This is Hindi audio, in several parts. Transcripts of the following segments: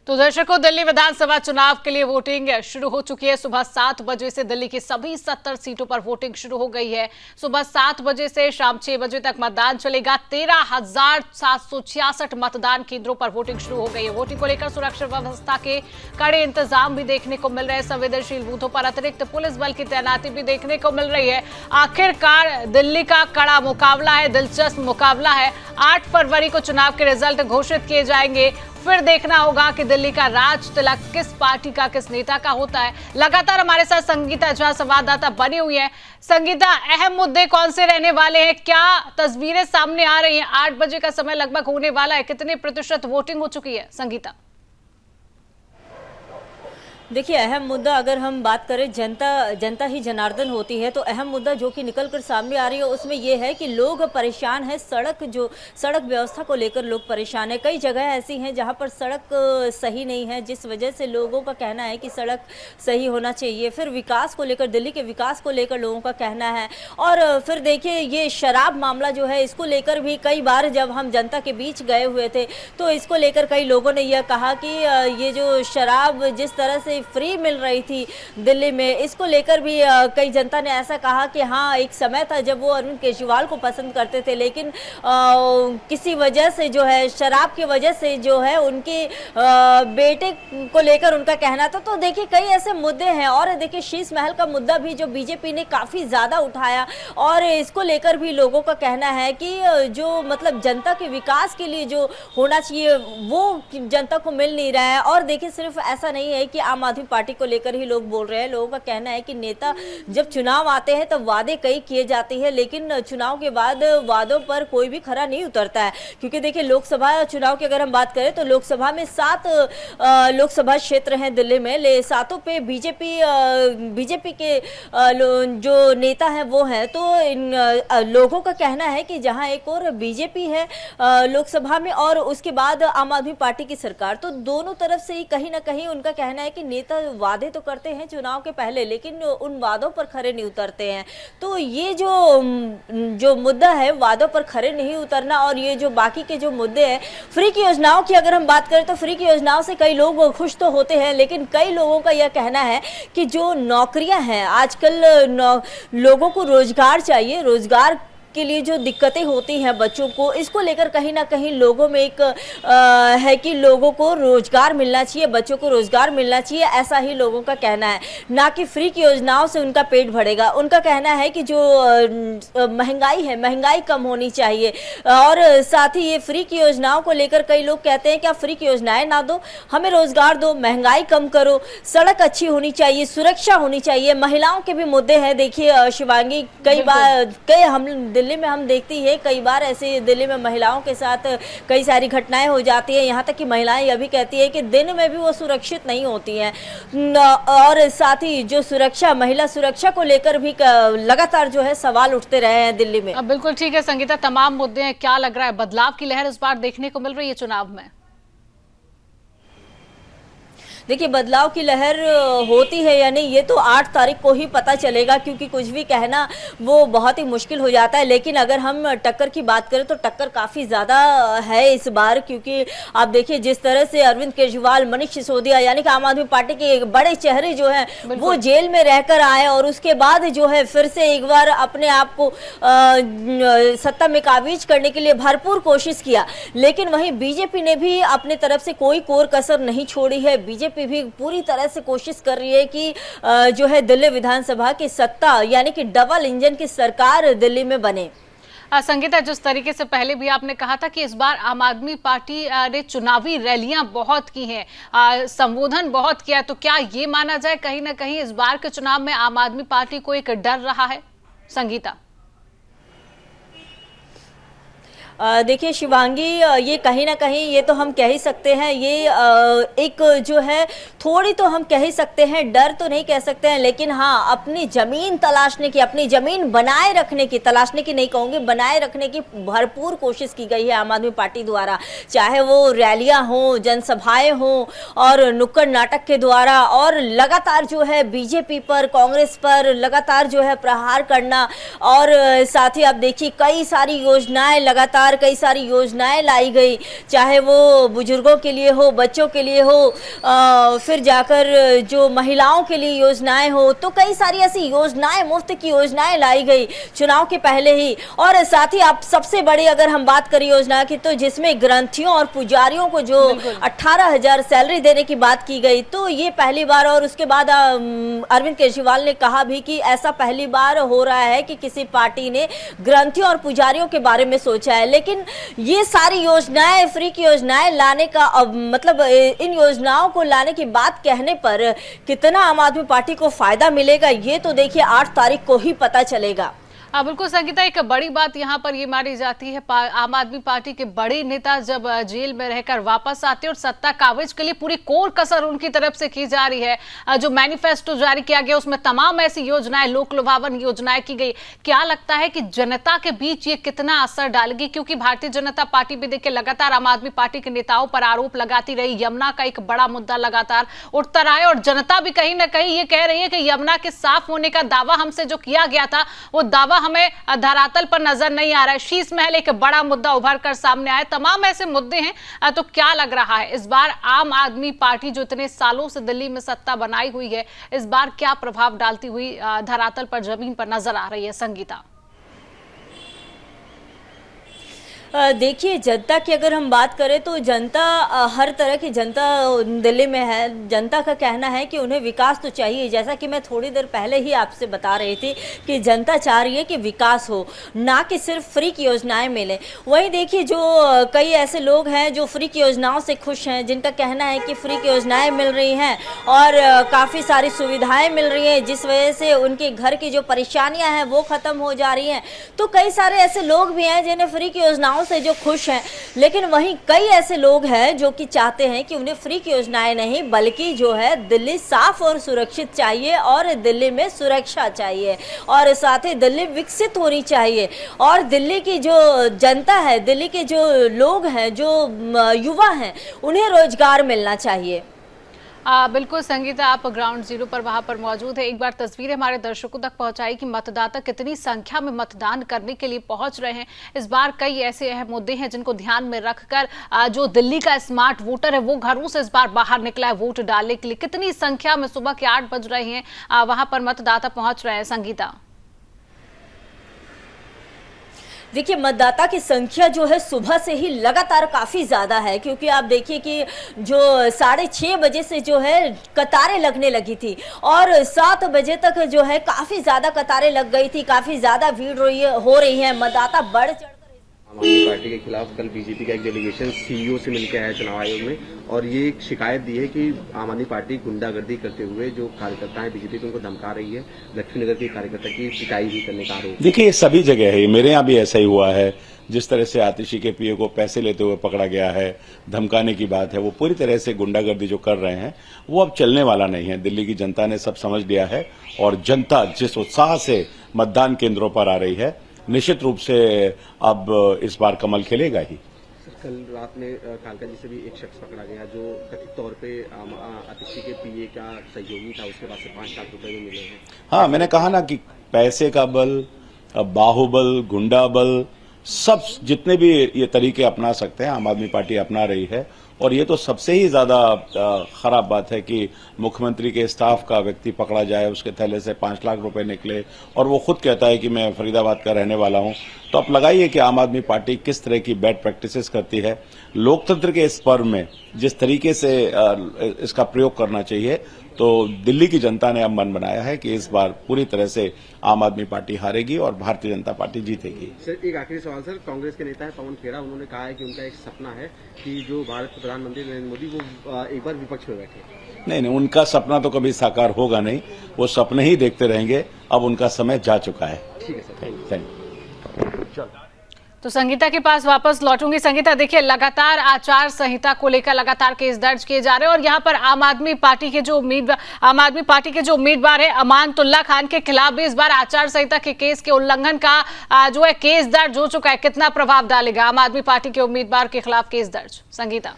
तो दर्शकों, दिल्ली विधानसभा चुनाव के लिए वोटिंग शुरू हो चुकी है। सुबह 7 बजे से दिल्ली की सभी 70 सीटों पर वोटिंग शुरू हो गई है। सुबह 7 बजे से शाम 6 बजे तक मतदान चलेगा। 13,766 मतदान केंद्रों पर वोटिंग शुरू हो गई है। वोटिंग को लेकर सुरक्षा व्यवस्था के कड़े इंतजाम भी देखने को मिल रहे हैं। संवेदनशील बूथों पर अतिरिक्त पुलिस बल की तैनाती भी देखने को मिल रही है। आखिरकार दिल्ली का कड़ा मुकाबला है, दिलचस्प मुकाबला है। 8 फरवरी को चुनाव के रिजल्ट घोषित किए जाएंगे। फिर देखना होगा कि दिल्ली का राज तिलक किस पार्टी का, किस नेता का होता है। लगातार हमारे साथ संगीता झा संवाददाता बनी हुई है। संगीता, अहम मुद्दे कौन से रहने वाले हैं, क्या तस्वीरें सामने आ रही हैं? 8 बजे का समय लगभग होने वाला है, कितने प्रतिशत वोटिंग हो चुकी है संगीता? देखिए, अहम मुद्दा अगर हम बात करें, जनता ही जनार्दन होती है, तो अहम मुद्दा जो कि निकल कर सामने आ रही है उसमें यह है कि लोग परेशान हैं। सड़क व्यवस्था को लेकर लोग परेशान है। कई जगह ऐसी हैं जहां पर सड़क सही नहीं है, जिस वजह से लोगों का कहना है कि सड़क सही होना चाहिए। फिर विकास को लेकर, दिल्ली के विकास को लेकर लोगों का कहना है। और फिर देखिए, ये शराब मामला जो है, इसको लेकर भी कई बार जब हम जनता के बीच गए हुए थे तो इसको लेकर कई लोगों ने यह कहा कि ये जो शराब जिस तरह से फ्री मिल रही थी दिल्ली में, इसको लेकर भी कई जनता ने ऐसा कहा कि हाँ, एक समय था जब वो अरविंद केजरीवाल को पसंद करते थे, लेकिन किसी वजह से जो है, शराब की वजह से जो है, उनके बेटे को लेकर उनका कहना था। तो देखिए, कई ऐसे मुद्दे हैं। और देखिए, शीश महल का मुद्दा भी जो बीजेपी ने काफ़ी ज़्यादा उठाया, और इसको लेकर भी लोगों का कहना है कि जो मतलब जनता के विकास के लिए जो होना चाहिए वो जनता को मिल नहीं रहा है। और देखिए, सिर्फ ऐसा नहीं है कि आम आदमी पार्टी को लेकर ही लोग बोल रहे हैं। लोगों का कहना है कि नेता जब चुनाव आते हैं तब वादे कई किए जाते हैं, लेकिन चुनाव के बाद वादों पर कोई भी खरा नहीं उतरता है। क्योंकि देखिए, लोकसभा चुनाव की अगर हम बात करें तो लोकसभा में 7 लोकसभा क्षेत्र हैं दिल्ली में, ले 7 पे बीजेपी के जो नेता हैं वो हैं। तो इन लोगों का कहना है कि जहां एक और बीजेपी है लोकसभा में और उसके बाद आम आदमी पार्टी की सरकार, तो दोनों तरफ से ही कहीं ना कहीं उनका कहना है कि नेता वादे तो करते हैं चुनाव के पहले, लेकिन उन वादों पर खरे नहीं उतरते हैं। तो ये जो मुद्दा है, वादों पर खरे नहीं उतरना, और ये जो बाकी के जो मुद्दे हैं, फ्री की योजनाओं की अगर हम बात करें तो फ्री की योजनाओं से कई लोग खुश तो होते हैं, लेकिन कई लोगों का यह कहना है कि जो नौकरियां हैं, आजकल लोगों को रोजगार चाहिए, रोजगार के लिए जो दिक्कतें होती हैं बच्चों को, इसको लेकर कहीं ना कहीं लोगों में एक है कि लोगों को रोजगार मिलना चाहिए, बच्चों को रोजगार मिलना चाहिए, ऐसा ही लोगों का कहना है। ना कि फ्री की योजनाओं से उनका पेट भरेगा। उनका कहना है कि जो महंगाई है, महंगाई कम होनी चाहिए। और साथ ही ये फ्री की योजनाओं को लेकर कई लोग कहते हैं कि आप फ्री की योजनाएं ना दो, हमें रोजगार दो, महंगाई कम करो, सड़क अच्छी होनी चाहिए, सुरक्षा होनी चाहिए। महिलाओं के भी मुद्दे हैं। देखिए शिवांगी, हम दिल्ली में हम देखती है कई बार ऐसे दिल्ली में महिलाओं के साथ कई सारी घटनाएं हो जाती है। यहाँ तक कि महिलाएं यह भी कहती है कि दिन में भी वो सुरक्षित नहीं होती हैं। और साथ ही जो सुरक्षा, महिला सुरक्षा को लेकर भी लगातार जो है सवाल उठते रहे हैं दिल्ली में। बिल्कुल ठीक है संगीता, तमाम मुद्दे हैं। क्या लग रहा है, बदलाव की लहर इस बार देखने को मिल रही है चुनाव में? देखिए, बदलाव की लहर होती है या नहीं ये तो 8 तारीख को ही पता चलेगा, क्योंकि कुछ भी कहना वो बहुत ही मुश्किल हो जाता है। लेकिन अगर हम टक्कर की बात करें तो टक्कर काफ़ी ज़्यादा है इस बार, क्योंकि आप देखिए जिस तरह से अरविंद केजरीवाल, मनीष सिसोदिया यानी कि आम आदमी पार्टी के एक बड़े चेहरे जो हैं वो जेल में रहकर आए, और उसके बाद जो है फिर से एक बार अपने आप को सत्ता में काबिज करने के लिए भरपूर कोशिश किया। लेकिन वहीं बीजेपी ने भी अपने तरफ से कोई कोर कसर नहीं छोड़ी है। बीजेपी भी पूरी तरह से कोशिश कर रही है कि जो है दिल्ली विधानसभा की सत्ता यानी कि डबल इंजन की सरकार दिल्ली में बने। संगीता, जिस तरीके से पहले भी आपने कहा था कि इस बार आम आदमी पार्टी ने चुनावी रैलियां बहुत की हैं, संबोधन बहुत किया, तो क्या ये माना जाए कहीं ना कहीं इस बार के चुनाव में आम आदमी पार्टी को एक डर रहा है संगीता? देखिए शिवांगी, ये कहीं ना कहीं ये तो हम कह ही सकते हैं, ये एक जो है थोड़ी तो हम कह ही सकते हैं, डर तो नहीं कह सकते हैं, लेकिन हाँ, अपनी ज़मीन तलाशने की, अपनी ज़मीन बनाए रखने की, तलाशने की नहीं कहूँगी, बनाए रखने की भरपूर कोशिश की गई है आम आदमी पार्टी द्वारा। चाहे वो रैलियाँ हों, जनसभाएँ हों और नुक्कड़ नाटक के द्वारा, और लगातार जो है बीजेपी पर, कांग्रेस पर लगातार जो है प्रहार करना। और साथ ही आप देखिए कई सारी योजनाएँ लगातार बार कई सारी योजनाएं लाई गई, चाहे वो बुजुर्गों के लिए हो, बच्चों के लिए हो, फिर जाकर जो महिलाओं के लिए योजनाएं हो, तो कई सारी ऐसी योजनाएं, मुफ्त की योजनाएं लाई गई चुनाव के पहले ही। और साथ ही आप सबसे बड़ी अगर हम बात करें योजना की, तो जिसमें ग्रंथियों और पुजारियों को जो 18,000 सैलरी देने की बात की गई, तो ये पहली बार। और उसके बाद अरविंद केजरीवाल ने कहा भी कि ऐसा पहली बार हो रहा है कि किसी पार्टी ने ग्रंथियों और पुजारियों के बारे में सोचा है। लेकिन ये सारी योजनाएं, फ्री की योजनाएं लाने का मतलब इन योजनाओं को लाने की बात कहने पर कितना आम आदमी पार्टी को फायदा मिलेगा, ये तो देखिए 8 तारीख को ही पता चलेगा। बिल्कुल संगीता, एक बड़ी बात यहाँ पर ये मानी जाती है, आम आदमी पार्टी के बड़े नेता जब जेल में रहकर वापस आते हैं और सत्ता काबिज के लिए पूरी कोर कसर उनकी तरफ से की जा रही है। जो मैनिफेस्टो जारी किया गया उसमें तमाम ऐसी योजनाएं, लोक लुभावन योजनाएं की गई। क्या लगता है कि जनता के बीच ये कितना असर डालेगी? क्योंकि भारतीय जनता पार्टी भी देखिए लगातार आम आदमी पार्टी के नेताओं पर आरोप लगाती रही, यमुना का एक बड़ा मुद्दा लगातार उठता रहा है और जनता भी कहीं ना कहीं ये कह रही है कि यमुना के साफ होने का दावा हमसे जो किया गया था, वो दावा हमें धरातल पर नजर नहीं आ रहा है। शीश महल एक बड़ा मुद्दा उभर कर सामने आया, तमाम ऐसे मुद्दे हैं। तो क्या लग रहा है इस बार आम आदमी पार्टी जो इतने सालों से दिल्ली में सत्ता बनाई हुई है, इस बार क्या प्रभाव डालती हुई धरातल पर, जमीन पर नजर आ रही है संगीता? देखिए, जनता की अगर हम बात करें तो जनता, हर तरह की जनता दिल्ली में है। जनता का कहना है कि उन्हें विकास तो चाहिए, जैसा कि मैं थोड़ी देर पहले ही आपसे बता रही थी कि जनता चाह रही है कि विकास हो, ना कि सिर्फ फ्री की योजनाएं मिले। वहीं देखिए, जो कई ऐसे लोग हैं जो फ्री की योजनाओं से खुश हैं, जिनका कहना है कि फ्री की योजनाएं मिल रही हैं और काफ़ी सारी सुविधाएँ मिल रही हैं, जिस वजह से उनके घर की जो परेशानियाँ हैं वो ख़त्म हो जा रही हैं। तो कई सारे ऐसे लोग भी हैं जिन्हें फ्री की योजनाओं से जो खुश हैं, लेकिन वहीं कई ऐसे लोग हैं जो कि चाहते हैं कि उन्हें फ्री की योजनाएं नहीं, बल्कि जो है दिल्ली साफ और सुरक्षित चाहिए और दिल्ली में सुरक्षा चाहिए और साथ ही दिल्ली विकसित होनी चाहिए। और दिल्ली की जो जनता है, दिल्ली के जो लोग हैं, जो युवा हैं, उन्हें रोजगार मिलना चाहिए। बिल्कुल संगीता, आप ग्राउंड जीरो पर वहां पर मौजूद है। एक बार तस्वीरें हमारे दर्शकों तक पहुंचाई कि मतदाता कितनी संख्या में मतदान करने के लिए पहुंच रहे हैं। इस बार कई ऐसे अहम मुद्दे हैं जिनको ध्यान में रखकर जो दिल्ली का स्मार्ट वोटर है वो घरों से इस बार बाहर निकला है वोट डालने के लिए। कितनी संख्या में सुबह के 8 बज रहे हैं, वहां पर मतदाता पहुंच रहे हैं संगीता? देखिए, मतदाता की संख्या जो है सुबह से ही लगातार काफ़ी ज़्यादा है, क्योंकि आप देखिए कि जो 6:30 बजे से जो है कतारें लगने लगी थी और 7 बजे तक जो है काफ़ी ज़्यादा कतारें लग गई थी, काफ़ी ज़्यादा भीड़ हो रही है। मतदाता बढ़ चढ़ आम आदमी पार्टी के खिलाफ कल बीजेपी का एक डेलीगेशन सीईओ से मिलकर आया चुनाव आयोग में, और ये एक शिकायत दी है कि आम आदमी पार्टी गुंडागर्दी करते हुए जो कार्यकर्ता है बीजेपी को उनको धमका रही है। लक्ष्मीनगर के कार्यकर्ता की पिटाई भी करने का आरोप। देखिए, ये सभी जगह है, मेरे यहाँ भी ऐसा ही हुआ है। जिस तरह से आतिशी के पीए को पैसे लेते हुए पकड़ा गया है, धमकाने की बात है, वो पूरी तरह से गुंडागर्दी जो कर रहे हैं वो अब चलने वाला नहीं है। दिल्ली की जनता ने सब समझ लिया है और जनता जिस उत्साह से मतदान केंद्रों पर आ रही है, निश्चित रूप से अब इस बार कमल खिलेगा ही। सर, कल रात में कालका जी से भी एक शख्स पकड़ा गया जो कथित तौर पे आतिशी के पीए का सहयोगी था, उसके पास से 5 लाख रुपए भी मिले हैं। हाँ, मैंने कहा ना कि पैसे का बल, बाहुबल, गुंडा बल, सब जितने भी ये तरीके अपना सकते हैं आम आदमी पार्टी अपना रही है। और ये तो सबसे ही ज्यादा खराब बात है कि मुख्यमंत्री के स्टाफ का व्यक्ति पकड़ा जाए, उसके थैले से 5 लाख रुपए निकले और वो खुद कहता है कि मैं फरीदाबाद का रहने वाला हूं। तो आप लगाइए कि आम आदमी पार्टी किस तरह की बैड प्रैक्टिसेस करती है। लोकतंत्र के इस पर्व में जिस तरीके से इसका प्रयोग करना चाहिए, तो दिल्ली की जनता ने अब मन बनाया है कि इस बार पूरी तरह से आम आदमी पार्टी हारेगी और भारतीय जनता पार्टी जीतेगी। सर, एक आखिरी सवाल सर, कांग्रेस के नेता है पवन खेड़ा, उन्होंने कहा है कि उनका एक सपना है कि जो भारत के प्रधानमंत्री नरेंद्र मोदी वो एक बार विपक्ष में बैठे। नहीं, उनका सपना तो कभी साकार होगा नहीं, वो सपने ही देखते रहेंगे। अब उनका समय जा चुका है। ठीक है सर, थैंक यू। तो संगीता के पास वापस लौटूंगी। संगीता, देखिए लगातार आचार संहिता को लेकर लगातार केस दर्ज किए जा रहे हैं और यहाँ पर आम आदमी पार्टी के जो उम्मीदवार है अमानतुल्लाह खान के खिलाफ भी इस बार आचार संहिता के केस के उल्लंघन का जो है केस दर्ज हो चुका है। कितना प्रभाव डालेगा आम आदमी पार्टी के उम्मीदवार के खिलाफ केस दर्ज? संगीता।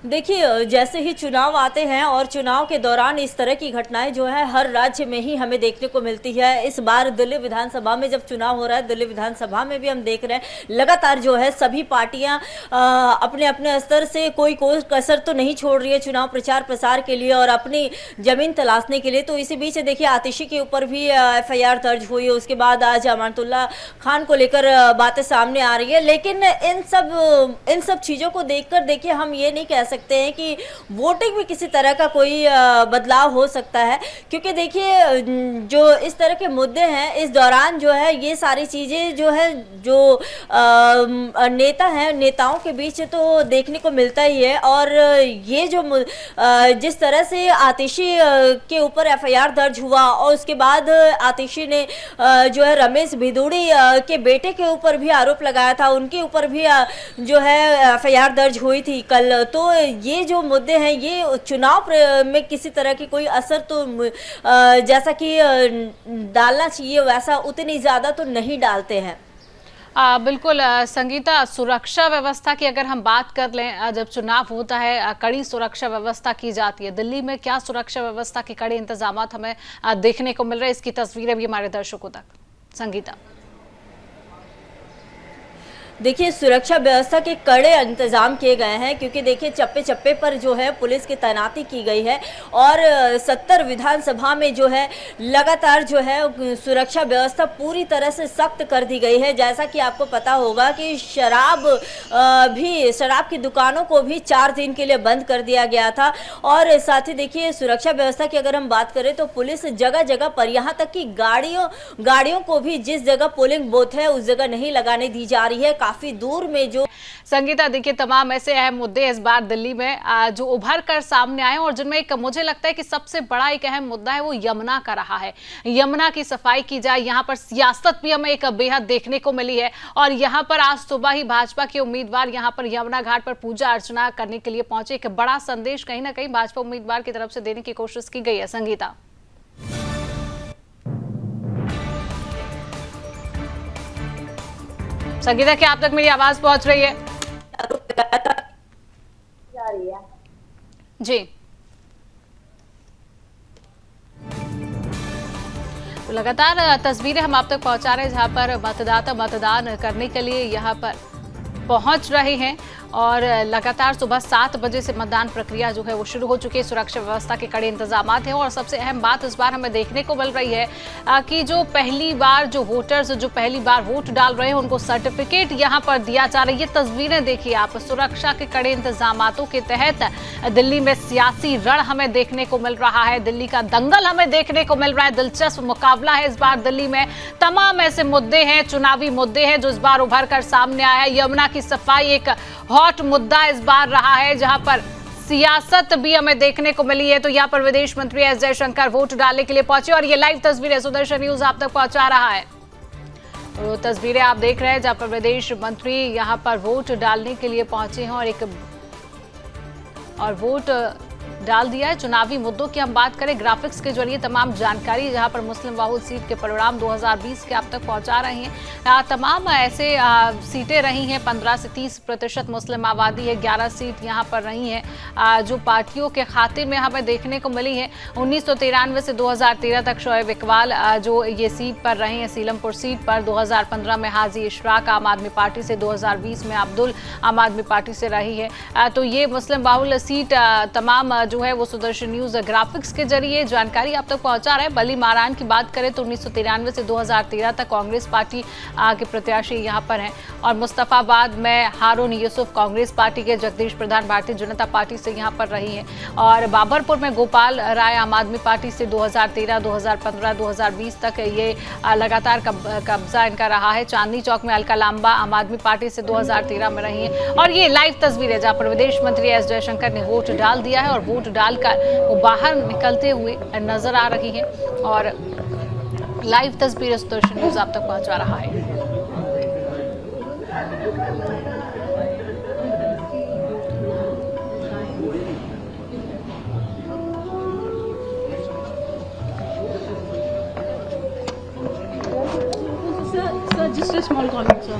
देखिए, जैसे ही चुनाव आते हैं और चुनाव के दौरान इस तरह की घटनाएं जो है हर राज्य में ही हमें देखने को मिलती है। इस बार दिल्ली विधानसभा में जब चुनाव हो रहा है, दिल्ली विधानसभा में भी हम देख रहे हैं लगातार जो है सभी पार्टियां अपने अपने स्तर से कोई कसर तो नहीं छोड़ रही है चुनाव प्रचार प्रसार के लिए और अपनी जमीन तलाशने के लिए। तो इसी बीच देखिए आतिशी के ऊपर भी FIR दर्ज हुई है। उसके बाद आज अमानतुल्लाह खान को लेकर बातें सामने आ रही है। लेकिन इन सब चीज़ों को देखकर देखिए हम ये नहीं कह सकते हैं कि वोटिंग में किसी तरह का कोई बदलाव हो सकता है, क्योंकि देखिए जो इस तरह के मुद्दे हैं इस दौरान जो है ये सारी चीज़ें जो है जो नेता हैं नेताओं के बीच तो देखने को मिलता ही है। और ये जो जिस तरह से आतिशी के ऊपर FIR दर्ज हुआ और उसके बाद आतिशी ने जो है रमेश भिदुड़ी के बेटे के ऊपर भी आरोप लगाया था, उनके ऊपर भी जो है FIR दर्ज हुई थी कल। तो ये जो मुद्दे हैं ये चुनाव में किसी तरह की कोई असर तो जैसा कि डालना चाहिए वैसा उतनी ज़्यादा तो नहीं डालते हैं। बिल्कुल संगीता, सुरक्षा व्यवस्था की अगर हम बात कर लें, जब चुनाव होता है कड़ी सुरक्षा व्यवस्था की जाती है। दिल्ली में क्या सुरक्षा व्यवस्था के कड़े इंतजाम हमें देखने को मिल रहे हैं, इसकी तस्वीरें भी हमारे दर्शकों तक। संगीता, देखिए सुरक्षा व्यवस्था के कड़े इंतजाम किए गए हैं, क्योंकि देखिए चप्पे चप्पे पर जो है पुलिस की तैनाती की गई है और 70 विधानसभा में जो है लगातार जो है सुरक्षा व्यवस्था पूरी तरह से सख्त कर दी गई है। जैसा कि आपको पता होगा कि शराब की दुकानों को भी 4 दिन के लिए बंद कर दिया गया था। और साथ ही देखिए सुरक्षा व्यवस्था की अगर हम बात करें तो पुलिस जगह जगह पर यहाँ तक कि गाड़ियों को भी जिस जगह पोलिंग बूथ है उस जगह नहीं लगाने दी जा रही है। काफी दूर में जो संगीता, देखिए तमाम ऐसे अहम मुद्दे इस बार दिल्ली में जो उभर कर सामने आए और जिनमें एक मुझे लगता है कि सबसे बड़ा एक अहम मुद्दा है वो यमुना का रहा है। यमुना की सफाई की जाए, यहाँ पर सियासत भी हमें एक बेहद देखने को मिली है। और यहाँ पर आज सुबह ही भाजपा के उम्मीदवार यहाँ पर यमुना घाट पर पूजा अर्चना करने के लिए पहुंचे। एक बड़ा संदेश कहीं ना कहीं भाजपा उम्मीदवार की तरफ से देने की कोशिश की गई है। संगीता, संगीता, क्या आप तक मेरी आवाज पहुंच रही है? जी, तो लगातार तस्वीरें हम आप तक पहुंचा रहे हैं जहां पर मतदाता मतदान करने के लिए यहां पर पहुंच रहे हैं और लगातार सुबह 7 बजे से मतदान प्रक्रिया जो है वो शुरू हो चुकी है। सुरक्षा व्यवस्था के कड़े इंतजाम हैं और सबसे अहम बात इस बार हमें देखने को मिल रही है कि जो पहली बार जो वोटर्स जो पहली बार वोट डाल रहे हैं उनको सर्टिफिकेट यहां पर दिया जा रहा है। ये तस्वीरें देखिए आप, सुरक्षा के कड़े इंतजामातों के तहत दिल्ली में सियासी रण हमें देखने को मिल रहा है। दिल्ली का दंगल हमें देखने को मिल रहा है। दिलचस्प मुकाबला है इस बार दिल्ली में। तमाम ऐसे मुद्दे हैं, चुनावी मुद्दे हैं जो इस बार उभर कर सामने आया है। यमुना की सफाई एक हॉट मुद्दा इस बार रहा है जहां पर सियासत भी हमें देखने को मिली है। तो यहाँ पर विदेश मंत्री एस जयशंकर वोट डालने के लिए पहुंचे और ये लाइव तस्वीरें सुदर्शन न्यूज आप तक पहुंचा रहा है। तो तस्वीरें आप देख रहे हैं जहां पर विदेश मंत्री यहां पर वोट डालने के लिए पहुंचे हैं और वोट डाल दिया है। चुनावी मुद्दों की हम बात करें, ग्राफिक्स के जरिए तमाम जानकारी जहां पर मुस्लिम बहुल सीट के परिणाम 2020 के आप तक पहुंचा रहे हैं। तमाम ऐसे सीटें रही हैं, 15 से 30% मुस्लिम आबादी है, 11 सीट यहां पर रही हैं जो पार्टियों के खाते में हमें देखने को मिली है। 1993 से 2013 तक शोएब इकबाल जो ये सीट पर रहे हैं, सीलमपुर सीट पर। 2015 में हाजी इशराक आम आदमी पार्टी से, 2020 में अब्दुल आम आदमी पार्टी से रही है। तो ये मुस्लिम बहुल सीट तमाम जो है वो सुदर्शन न्यूज ग्राफिक्स के जरिए जानकारी आप तक पहुंचा रहे हैं। बली मारान की बात करें तो 1993 से 2013 तक कांग्रेस पार्टी के प्रत्याशी यहां पर हैं और मुस्तफाबाद में हारून यूसुफ कांग्रेस पार्टी के, जगदीश प्रधान भारतीय जनता पार्टी से यहां पर रही हैं और बाबरपुर में गोपाल राय आम आदमी पार्टी से 2013, 2015, 2020 तक ये लगातार कब्जा इनका रहा है। चांदनी चौक में अलका लांबा आम आदमी पार्टी से 2013 में रही है और ये लाइव तस्वीर है जहां पर विदेश मंत्री एस जयशंकर ने वोट डाल दिया है और वोट डालकर वो बाहर निकलते हुए नजर आ रही हैं और लाइव तस्वीरें सुदर्शन न्यूज आप तक पहुंचा रहा है। Just a small comment, sir.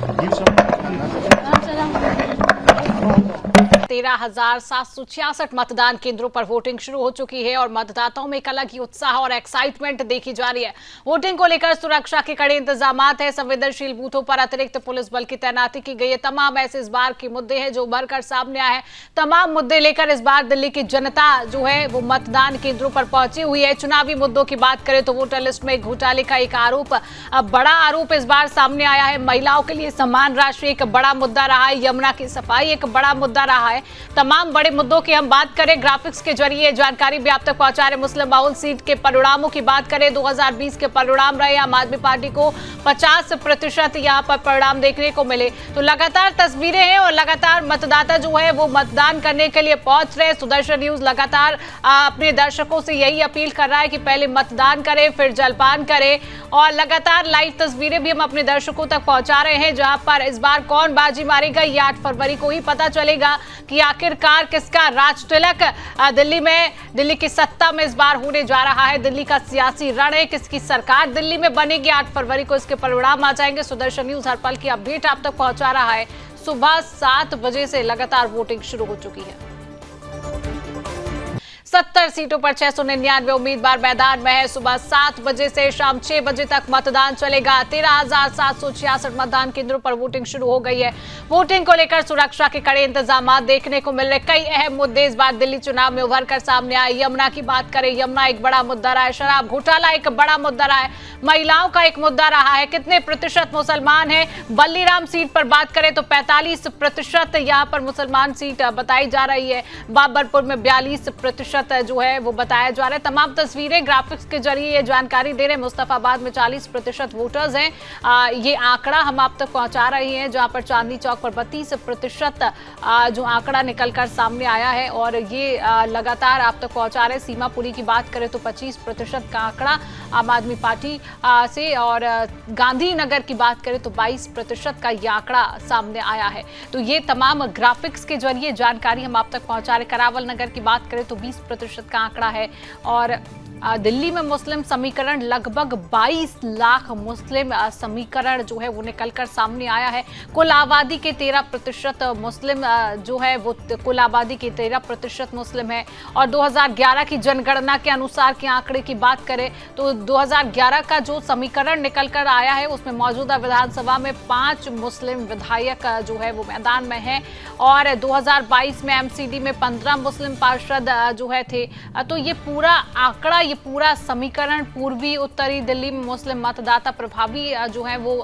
13,766 मतदान केंद्रों पर वोटिंग शुरू हो चुकी है और मतदाताओं में एक अलग ही उत्साह और एक्साइटमेंट देखी जा रही है। वोटिंग को लेकर सुरक्षा के कड़े इंतजामात है। संवेदनशील बूथों पर अतिरिक्त पुलिस बल की तैनाती की गई है। तमाम ऐसे इस बार के मुद्दे हैं जो उभर कर सामने आए हैं। तमाम मुद्दे लेकर इस बार दिल्ली की जनता जो है वो मतदान केंद्रों पर पहुंची हुई है। चुनावी मुद्दों की बात करें तो वोटर लिस्ट में घोटाले का एक आरोप, बड़ा आरोप इस बार सामने आया है। महिलाओं के लिए समान राशि एक बड़ा मुद्दा रहा है। यमुना की सफाई एक बड़ा मुद्दा रहा है। तमाम बड़े मुद्दों की हम बात करें, ग्राफिक्स के जरिए जानकारी भी आप तक पहुंचा रहे। मुस्लिम बाहुल सीट के परिणामों की बात करें, 2020 के परिणाम रहे। आम आदमी पार्टी को 50% यहां पर परिणाम देखने को मिले। तो लगातार तस्वीरें हैं और लगातार मतदाता जो है वो मतदान करने के लिए पहुंच रहे हैं। सुदर्शन न्यूज लगातार अपने दर्शकों से यही अपील कर रहा है कि पहले मतदान करें, फिर जलपान करें। और लगातार लाइव तस्वीरें भी हम अपने दर्शकों तक पहुंचा रहे हैं, जहां पर इस बार कौन बाजी मारेगा ये 8 फरवरी को ही पता चलेगा कि आखिरकार किसका राज तिलक दिल्ली की सत्ता में इस बार होने जा रहा है। दिल्ली का सियासी रण है, किसकी सरकार दिल्ली में बनेगी। 8 फरवरी को इसके परिणाम आ जाएंगे। सुदर्शन न्यूज हर पल की अपडेट आप तक पहुंचा रहा है। सुबह 7 बजे से लगातार वोटिंग शुरू हो चुकी है। 70 सीटों पर 699 उम्मीदवार मैदान में है। सुबह 7 बजे से शाम 6 बजे तक मतदान चलेगा। 13,766 मतदान केंद्रों पर वोटिंग शुरू हो गई है। वोटिंग को लेकर सुरक्षा के कड़े इंतजाम देखने को मिल रहे। कई अहम मुद्दे इस बार दिल्ली चुनाव में उभर कर सामने आए। यमुना की बात करें, यमुना एक बड़ा मुद्दा रहा है। शराब घोटाला एक बड़ा मुद्दा रहा है। महिलाओं का एक मुद्दा रहा है। कितने प्रतिशत मुसलमान हैं? बल्लीराम सीट पर बात करें तो 45% यहाँ पर मुसलमान सीट बताई जा रही है। बाबरपुर में 42% जो है वो बताया जा रहा है। तमाम तस्वीरें ग्राफिक्स के जरिए ये जानकारी दे रहे हैं। मुस्तफाबाद में 40% वोटर्स हैं। ये आंकड़ा हम आप तक पहुंचा रहे हैं, जहां पर चांदनी चौक पर 32% जो आंकड़ा निकलकर सामने आया है और ये लगातार आप तक पहुंचा रहे हैं। सीमापुरी की बात करें तो 25% का आंकड़ा आम आदमी पार्टी से, और गांधीनगर की बात करें तो 22% का ये आंकड़ा सामने आया है। तो ये तमाम ग्राफिक्स के जरिए जानकारी हम आप तक पहुंचा रहे। करावल नगर की बात करें तो 20% का आंकड़ा है। और दिल्ली में मुस्लिम समीकरण लगभग 22 लाख मुस्लिम समीकरण जो है वो निकलकर सामने आया है। कुल आबादी के 13% मुस्लिम जो है वो कुल आबादी के 13% मुस्लिम है। और 2011 की जनगणना के अनुसार के आंकड़े की बात करें तो 2011 का जो समीकरण निकलकर आया है उसमें मौजूदा विधानसभा में 5 मुस्लिम विधायक जो है वो मैदान में है। और 2022 में एमसीडी में 15 मुस्लिम पार्षद जो है थे। तो ये पूरा आंकड़ा, ये पूरा समीकरण पूर्वी उत्तरी दिल्ली में मुस्लिम मतदाता प्रभावी जो है वो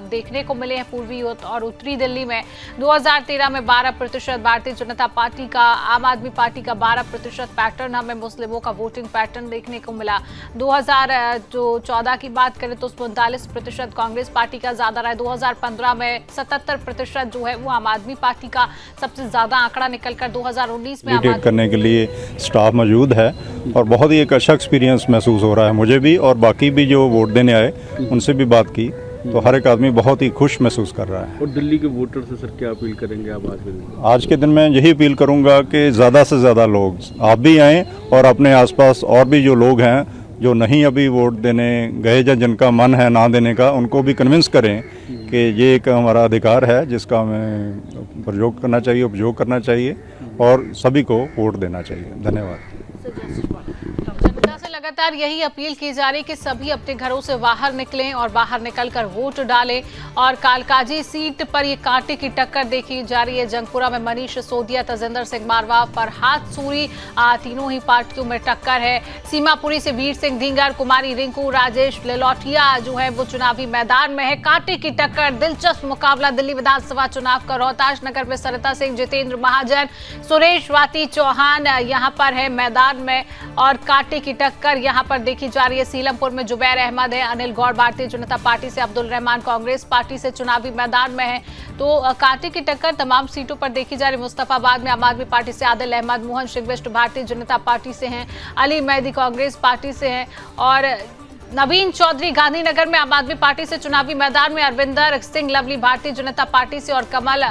देखने को मिले हैं। पूर्वी और उत्तरी दिल्ली में 2013 में 12%, भारतीय जनता पार्टी का, आम आदमी पार्टी का 12% पैटर्न हमें मुस्लिमों का वोटिंग पैटर्न देखने को मिला। 2014 की बात करें तो 39% कांग्रेस पार्टी का ज्यादा रहा है। 2015 में 77% जो है वो आम आदमी पार्टी का सबसे ज्यादा आंकड़ा निकलकर 2019 में करने के लिए स्टाफ मौजूद है और बहुत ही एक अच्छा एक्सपीरियंस महसूस हो रहा है मुझे भी, और बाकी भी जो वोट देने आए उनसे भी बात की तो हर एक आदमी बहुत ही खुश महसूस कर रहा है। और दिल्ली के वोटर से सर क्या अपील करेंगे आप आज के दिन? आज के दिन में यही अपील करूंगा कि ज़्यादा से ज़्यादा लोग आप भी आएँ और अपने आसपास और भी जो लोग हैं जो नहीं अभी वोट देने गए या जिनका मन है ना देने का, उनको भी कन्विंस करें कि ये एक हमारा अधिकार है जिसका हमें प्रयोग करना चाहिए, उपयोग करना चाहिए और सभी को वोट देना चाहिए। धन्यवाद। जनता से लगातार यही अपील की जा रही कि सभी अपने घरों से बाहर निकलें और बाहर निकलकर वोट डालें। और कालकाजी सीट पर ये कांटे की टक्कर देखी जा रही है। जंगपुरा में मनीष सिसोदिया, तजेंद्र सिंह मारवा, फरहाद सूरी, तीनों ही पार्टियों में टक्कर है। सीमापुरी से वीर सिंह धींगर, कुमारी रिंकू, राजेश लिलोटिया जो है वो चुनावी मैदान में है। कांटे की टक्कर, दिलचस्प मुकाबला दिल्ली विधानसभा चुनाव का। रोहताश नगर में सरिता सिंह, जितेंद्र महाजन, सुरेश वाती चौहान यहाँ पर है मैदान में और कांटे की टक्कर यहाँ पर देखी जा रही है। सीलमपुर में जुबैर अहमद है, अनिल गौड़ भारतीय जनता पार्टी से, अब्दुल रहमान कांग्रेस पार्टी से चुनावी मैदान में है। तो कांटे की टक्कर तमाम सीटों पर देखी जा रही है। मुस्तफाबाद में आम आदमी पार्टी से आदिल अहमद, मोहन सिंह बिष्ट भारतीय जनता पार्टी से हैं, अली मेहदी कांग्रेस पार्टी से हैं। और नवीन चौधरी गांधीनगर में आम आदमी पार्टी से चुनावी मैदान में, अरविंदर सिंह लवली भारतीय जनता पार्टी से और कमल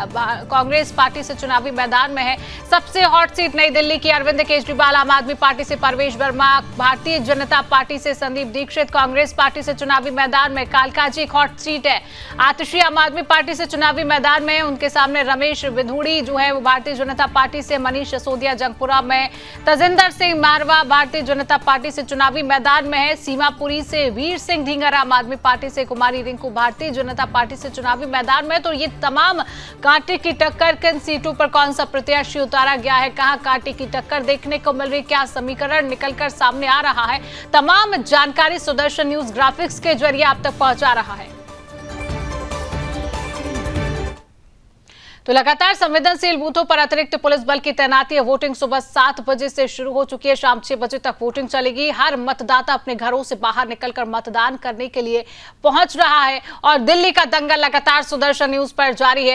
कांग्रेस पार्टी से चुनावी मैदान में है। सबसे हॉट सीट नई दिल्ली की, अरविंद केजरीवाल आम आदमी पार्टी से, परवेश वर्मा भारतीय जनता पार्टी से, संदीप दीक्षित कांग्रेस पार्टी से चुनावी मैदान में। कालकाजी एक हॉट सीट है, आतिशी आम आदमी पार्टी से चुनावी मैदान में, उनके सामने रमेश विधूड़ी जो है वो भारतीय जनता पार्टी से, मनीष सिसोदिया जंगपुरा में, तजिंदर सिंह मारवा भारतीय जनता पार्टी से चुनावी मैदान में है। सीमापुरी से वीर सिंह ढींगर आम आदमी पार्टी से, कुमारी रिंकू भारतीय जनता पार्टी से चुनावी मैदान में। तो ये तमाम कांटे की टक्कर, किन सीटों पर कौन सा प्रत्याशी उतारा गया है, कहां कांटे की टक्कर देखने को मिल रही, क्या समीकरण निकलकर सामने आ रहा है, तमाम जानकारी सुदर्शन न्यूज ग्राफिक्स के जरिए आप तक पहुंचा रहा है। तो लगातार संवेदनशील बूथों पर अतिरिक्त पुलिस बल की तैनाती है। वोटिंग सुबह 7 बजे से शुरू हो चुकी है, शाम 6 बजे तक वोटिंग चलेगी। हर मतदाता अपने घरों से बाहर निकलकर मतदान करने के लिए पहुंच रहा है और दिल्ली का दंगल लगातार सुदर्शन न्यूज पर जारी है।